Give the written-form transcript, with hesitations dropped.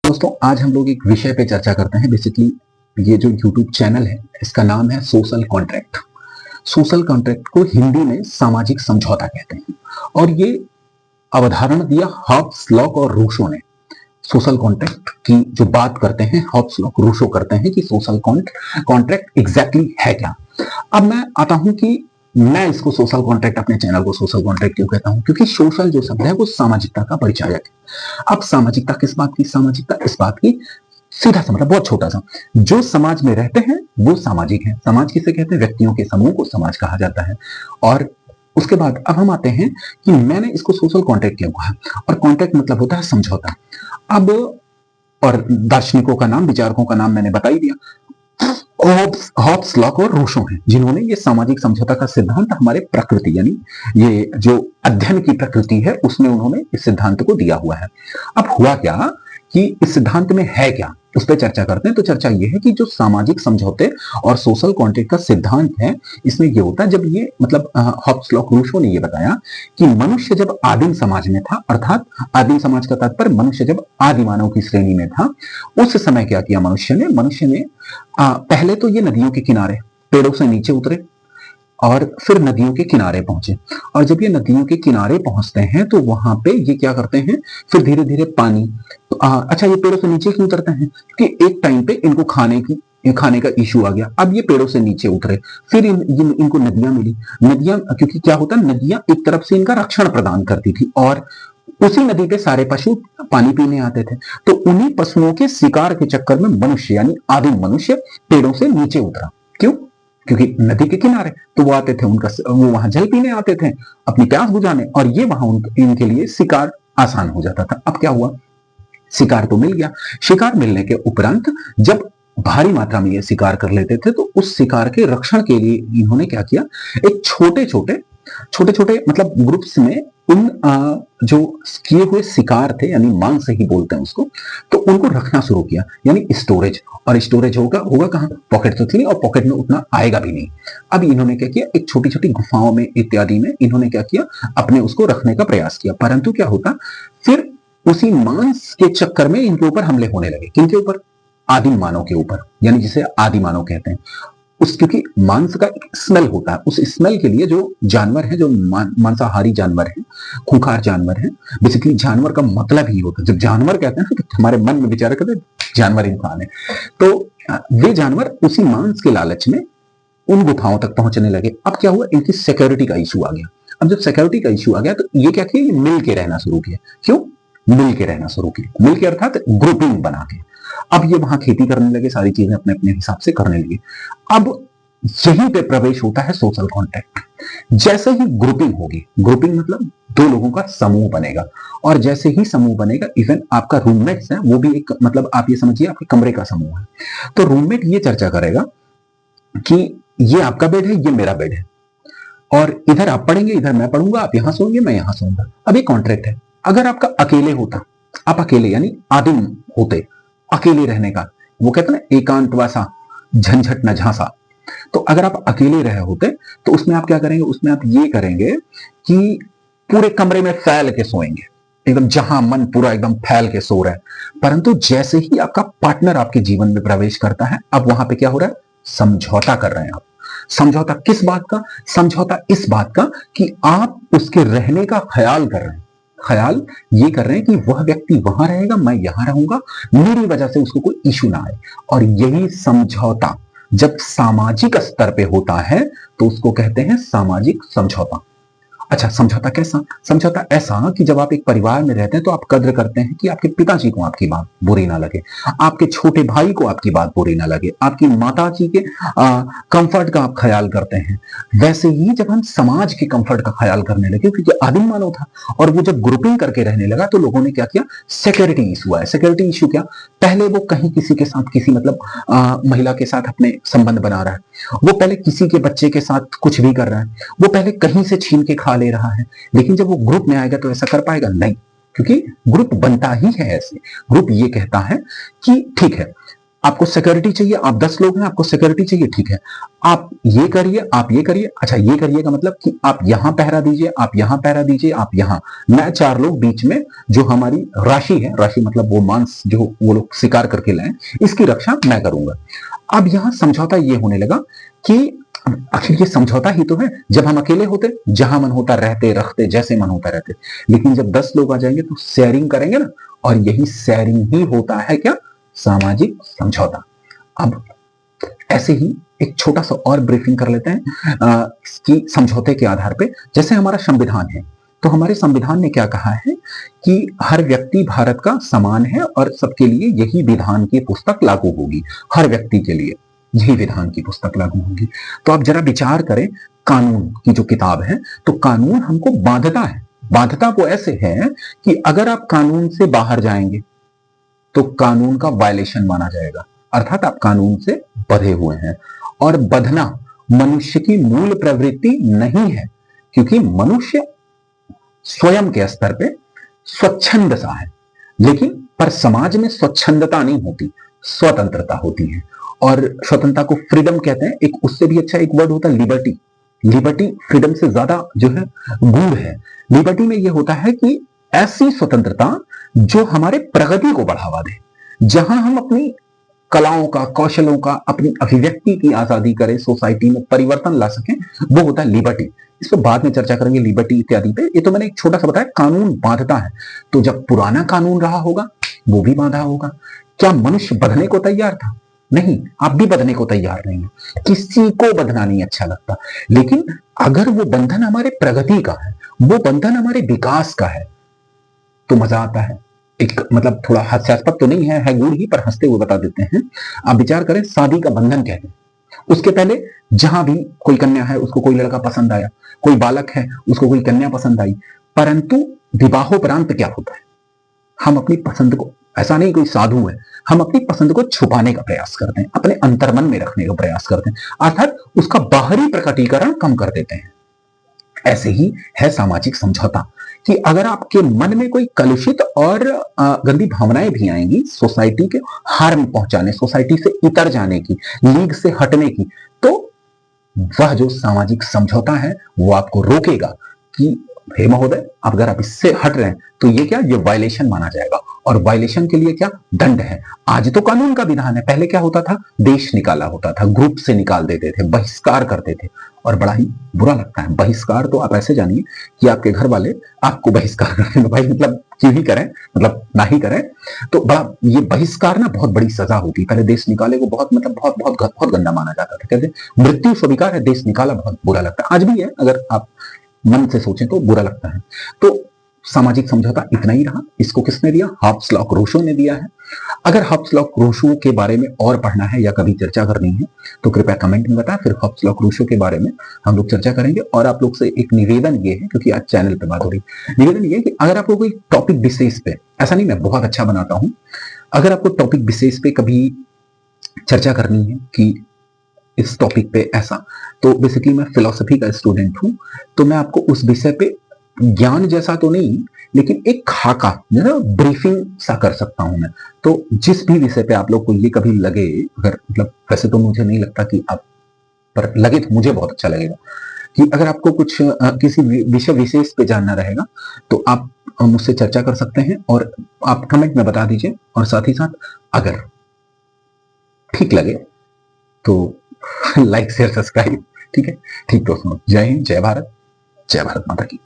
दोस्तों आज हम लोग एक विषय पे चर्चा करते हैं। बेसिकली ये जो YouTube चैनल है इसका नाम है सोशल कॉन्ट्रैक्ट। सोशल कॉन्ट्रैक्ट को हिंदी में सामाजिक समझौता कहते हैं और ये अवधारणा दिया हॉब्स, लॉक और रूसो ने। सोशल कॉन्ट्रैक्ट की जो बात करते हैं हॉब्स, लॉक, रूसो करते हैं कि सोशल कॉन्ट्रैक्ट एग्जैक्टली है क्या। अब मैं आता हूं कि मैं इसको सोशल कॉन्ट्रैक्ट, अपने चैनल को सोशल कॉन्ट्रैक्ट क्यों कहता हूं, क्योंकि सोशल जो शब्द है वो सामाजिकता का परिचायक है। अब सामाजिकता किस बात की? सामाजिकता इस बात की, सीधा सा मतलब बहुत छोटा सा, जो समाज में रहते हैं वो सामाजिक है। समाज किसे कहते हैं? व्यक्तियों के समूह को समाज कहा जाता है। और उसके बाद अब हम आते हैं कि मैंने इसको सोशल कॉन्ट्रैक्ट क्यों कहा, और कॉन्ट्रैक्ट मतलब होता है समझौता। अब और दार्शनिकों का नाम, विचारकों का नाम मैंने बता ही दिया, हॉब्स, लॉक और रूसो हैं, जिन्होंने ये सामाजिक समझौता का सिद्धांत हमारे प्रकृति यानी ये जो अध्ययन की प्रकृति है उसमें उन्होंने इस सिद्धांत को दिया हुआ है। अब हुआ क्या कि इस सिद्धांत में है क्या, उस पर चर्चा करते हैं। तो चर्चा ये है कि जो सामाजिक समझौते और सोशल कॉन्ट्रैक्ट का सिद्धांत है, इसमें ये होता है जब ये मतलब हॉब्स, लॉक, रूसो ने ये बताया कि मनुष्य जब आदिम समाज में था, अर्थात आदिम समाज का तात्पर्य मनुष्य जब आदि मानव की श्रेणी में था, उस समय क्या किया मनुष्य ने पहले तो ये नदियों के किनारे पेड़ों से नीचे उतरे और फिर नदियों के किनारे पहुंचे। और जब ये नदियों के किनारे पहुंचते हैं तो वहां पे ये क्या करते हैं, फिर धीरे धीरे पानी, अच्छा ये पेड़ों से नीचे क्यों उतरते हैं? क्योंकि एक टाइम पे इनको खाने का इशू आ गया। अब ये पेड़ों से नीचे उतरे, फिर इनको नदियां मिली। नदियां, क्योंकि क्या होता है, नदियां एक तरफ से इनका रक्षण प्रदान करती थी और उसी नदी पे सारे पशु पानी पीने आते थे। तो उन्हीं पशुओं के शिकार के चक्कर में मनुष्य यानी आदिम मनुष्य पेड़ों से नीचे उतरा। क्यों? क्योंकि नदी के किनारे तो वो आते थे, वो वहां जल पीने आते थे, अपनी प्यास बुझाने, और ये वहां इनके लिए शिकार आसान हो जाता था। अब क्या हुआ, शिकार तो मिल गया। शिकार मिलने के उपरांत जब भारी मात्रा में ये शिकार कर लेते थे तो उस शिकार के रक्षण के लिए इन्होंने क्या किया, एक छोटे छोटे मतलब ग्रुप्स में उन जो किए हुए शिकार थे यानी मांस ही बोलते हैं उसको, तो उनको रखना शुरू किया, यानी स्टोरेज। और स्टोरेज होगा कहां? पॉकेट तो थी और पॉकेट में उतना आएगा भी नहीं। अब इन्होंने क्या किया, एक छोटी छोटी गुफाओं में इत्यादि में इन्होंने क्या किया, अपने उसको रखने का प्रयास किया। परंतु क्या होता, फिर उसी मांस के चक्कर में इनके ऊपर हमले होने लगे। किनके ऊपर? आदिम मानव के ऊपर, यानी जिसे आदि मानव कहते हैं। क्योंकि मांस का एक स्मेल होता है, उस स्मेल के लिए जो जानवर है, जो मांसाहारी जानवर है, खूंखार जानवर है, बेसिकली जानवर का मतलब ही होता है, जब जानवर कहते हैं ना तो हमारे मन में विचार करते जानवर इंसान है, तो वे जानवर उसी मांस के लालच में उन गुफाओं तक पहुंचने लगे। अब क्या हुआ, इनकी सिक्योरिटी का इशू आ गया। अब जब सिक्योरिटी का इशू आ गया तो ये क्या किया, मिल के रहना शुरू किया। क्यों मिल के रहना शुरू किया? मिल के अर्थात ग्रुपिंग बना के। अब ये वहां खेती करने लगे, सारी चीजें अपने अपने हिसाब से करने लगे। अब यहीं पे प्रवेश होता है सोशल कॉन्ट्रैक्ट। जैसे ही ग्रुपिंग होगी, ग्रुपिंग मतलब दो लोगों का समूह बनेगा, और जैसे ही समूह बनेगा, इवन आपका रूममेट्स है वो भी एक, मतलब आप ये समझिए आपके कमरे का समूह है। तो रूममेट ये चर्चा करेगा कि ये आपका बेड है, ये मेरा बेड है, और इधर आप पढ़ेंगे, इधर मैं पढ़ूंगा, आप यहां सोएंगे, मैं यहां सोऊंगा। अब ये कॉन्ट्रैक्ट है। अगर आपका अकेले होता, आप अकेले यानी आदिम होते, अकेले रहने का, वो कहते हैं ना एकांतवासा झंझट न झांसा, तो अगर आप अकेले रहे होते तो उसमें आप क्या करेंगे, उसमें आप ये करेंगे कि पूरे कमरे में फैल के सोएंगे, एकदम जहां मन पूरा एकदम फैल के सो रहा है। परंतु जैसे ही आपका पार्टनर आपके जीवन में प्रवेश करता है, अब वहां पे क्या हो रहा है, समझौता कर रहे हैं आप। समझौता किस बात का? समझौता इस बात का कि आप उसके रहने का ख्याल कर रहे हैं। ख्याल ये कर रहे हैं कि वह व्यक्ति वहां रहेगा, मैं यहां रहूंगा, मेरी वजह से उसको कोई इशू ना आए। और यही समझौता जब सामाजिक स्तर पे होता है तो उसको कहते हैं सामाजिक समझौता। अच्छा, समझौता कैसा? समझौता ऐसा कि जब आप एक परिवार में रहते हैं तो आप कद्र करते हैं कि आपके पिताजी को आपकी बात बुरी ना लगे, आपके छोटे भाई को आपकी बात बुरी ना लगे, आपकी माताजी के कंफर्ट का आप ख्याल करते हैं। वैसे ही जब हम समाज के कंफर्ट का ख्याल करने लगे, क्योंकि आदिम मानव था और वो जब ग्रुपिंग करके रहने लगा तो लोगों ने क्या किया, सिक्योरिटी इशू है। सिक्योरिटी इशू क्या? पहले वो कहीं किसी के साथ, किसी मतलब महिला के साथ अपने संबंध बना रहा है, वो पहले किसी के बच्चे के साथ कुछ भी कर रहा है, वो पहले कहीं से छीन के खा ले रहा है, लेकिन जब वो ग्रुप में आएगा तो ऐसा कर पाएगा नहीं, क्योंकि ग्रुप बनता ही है ऐसे। ग्रुप ये कहता है कि ठीक है, आपको सिक्योरिटी चाहिए, आप 10 लोग हैं, आपको सिक्योरिटी चाहिए, ठीक है, आप ये करिए, आप ये करिए। अच्छा, ये करिए का मतलब कि आप यहां पहरा दीजिए, आप यहां पहरा दीजिए, आप यहां, मैं 4 लोग बीच में जो हमारी राशि है, राशि मतलब वो मांस जो वो लोग शिकार करके लाए, इसकी रक्षा मैं करूंगा। अब यहां समझौता ये होने लगा कि आखिर ये समझौता ही तो है। जब हम अकेले होते, जहां मन होता रहते रखते, जैसे मन होता रहते, लेकिन जब 10 लोग आ जाएंगे तो शेयरिंग करेंगे ना, और यही शेयरिंग ही होता है क्या, सामाजिक समझौता। अब ऐसे ही एक छोटा सा और ब्रीफिंग कर लेते हैं कि समझौते के आधार पे, जैसे हमारा संविधान है, तो हमारे संविधान ने क्या कहा है कि हर व्यक्ति भारत का समान है और सबके लिए यही विधान की पुस्तक लागू होगी, हर व्यक्ति के लिए यही विधान की पुस्तक लागू होगी। तो आप जरा विचार करें, कानून की जो किताब है, तो कानून हमको बांधता है। बांधता वो ऐसे है कि अगर आप कानून से बाहर जाएंगे तो कानून का वायलेशन माना जाएगा, अर्थात आप कानून से बंधे हुए हैं। और बंधना मनुष्य की मूल प्रवृत्ति नहीं है, क्योंकि मनुष्य स्वयं के स्तर पे स्वच्छंद सा है, लेकिन पर समाज में स्वच्छंदता नहीं होती, स्वतंत्रता होती है। और स्वतंत्रता को फ्रीडम कहते हैं। एक उससे भी अच्छा एक वर्ड होता है लिबर्टी। लिबर्टी फ्रीडम से ज्यादा जो है गूढ़ है। लिबर्टी में यह होता है कि ऐसी स्वतंत्रता जो हमारे प्रगति को बढ़ावा दे, जहां हम अपनी कलाओं का, कौशलों का, अपनी अभिव्यक्ति की आजादी करें, सोसाइटी में परिवर्तन ला सकें, वो होता है लिबर्टी। इस पर बाद में चर्चा करेंगे, लिबर्टी इत्यादि पे। ये तो मैंने एक छोटा सा बताया, कानून बांधता है। तो जब पुराना कानून रहा होगा वो भी बांधा होगा। क्या मनुष्य बंधने को तैयार था? नहीं, आप भी बंधने को तैयार नहीं है, किसी को बंधना नहीं अच्छा लगता। लेकिन अगर वो बंधन हमारे प्रगति का है, वो बंधन हमारे विकास का है, तो मजा आता है। एक मतलब थोड़ा हास्यास्पद तो नहीं है गूढ़ ही, पर हंसते हुए बता देते हैं। आप विचार करें, शादी का बंधन कहते हैं, उसके पहले जहां भी कोई कन्या है, उसको कोई लड़का पसंद आया, कोई बालक है, उसको कोई कन्या पसंद आई, परंतु विवाहोपरांत क्या होता है, हम अपनी पसंद को, ऐसा नहीं कोई साधु है, हम अपनी पसंद को छुपाने का प्रयास करते हैं, अपने अंतर्मन में रखने का प्रयास करते हैं, अर्थात उसका बाहरी प्रकटीकरण कम कर देते हैं। ऐसे ही है सामाजिक समझौता, कि अगर आपके मन में कोई कलुषित और गंदी भावनाएं भी आएंगी, सोसाइटी के हार्म पहुंचाने, सोसाइटी से इतर जाने की, लीग से हटने की, तो वह जो सामाजिक समझौता है वो आपको रोकेगा कि हे महोदय, अगर आप इससे हट रहे हैं तो ये क्या, ये वायलेशन माना जाएगा। और वायलेशन के लिए क्या, दंड है। आज तो कानून का विधान है, पहले क्या होता था, देश निकाला होता था, ग्रुप से निकाल देते थे, बहिष्कार करते थे, और बड़ा ही बुरा लगता है। बहिष्कार तो आप ऐसे जानिए कि आपके घर वाले आपको बहिष्कार करते हैं, भाई मतलब क्यों ही करें, मतलब ना ही करें। तो बड़ा ये बहिष्कार ना बहुत बड़ी सजा होती है। पहले देश निकाले को बहुत मतलब बहुत बहुत बहुत गंदा माना जाता था, कहते मृत्यु स्वीकार है, देश निकाला बहुत बुरा लगता है। आज भी है, अगर आप मन से सोचें तो बुरा लगता है। तो सामाजिक समझौता इतना ही रहा। इसको किसने दिया, हॉब्स लॉक रूसो ने दिया है। अगर हॉब्स लॉक रूसो के बारे में और पढ़ना है या कभी चर्चा करनी है तो कृपया कमेंट में बताएं, फिर हॉब्स लॉक रूसो के बारे में हम लोग चर्चा करेंगे। और आप लोग से एक निवेदन ये है, क्योंकि आज चैनल पे बात हो रही, निवेदन ये है कि अगर आपको कोई टॉपिक विशेष पे, ऐसा नहीं मैं बहुत अच्छा बनाता हूं, अगर आपको टॉपिक विशेष पे कभी चर्चा करनी है कि इस टॉपिक पे ऐसा, तो बेसिकली मैं फिलॉसफी का स्टूडेंट हूं, तो मैं आपको उस विषय पे ज्ञान जैसा तो नहीं, लेकिन एक खाका ना ब्रीफिंग सा कर सकता हूं मैं। तो जिस भी विषय पे आप लोग को ये कभी लगे, अगर मतलब वैसे तो मुझे नहीं लगता कि आप, पर लगे तो मुझे बहुत अच्छा लगेगा कि अगर आपको कुछ किसी विषय विशेष पे जानना रहेगा तो आप मुझसे चर्चा कर सकते हैं, और आप कमेंट में बता दीजिए। और साथ ही साथ अगर ठीक लगे तो लाइक शेयर सब्सक्राइब, ठीक है। ठीक दोस्तों, जय हिंद, जय भारत, जय भारत माता की।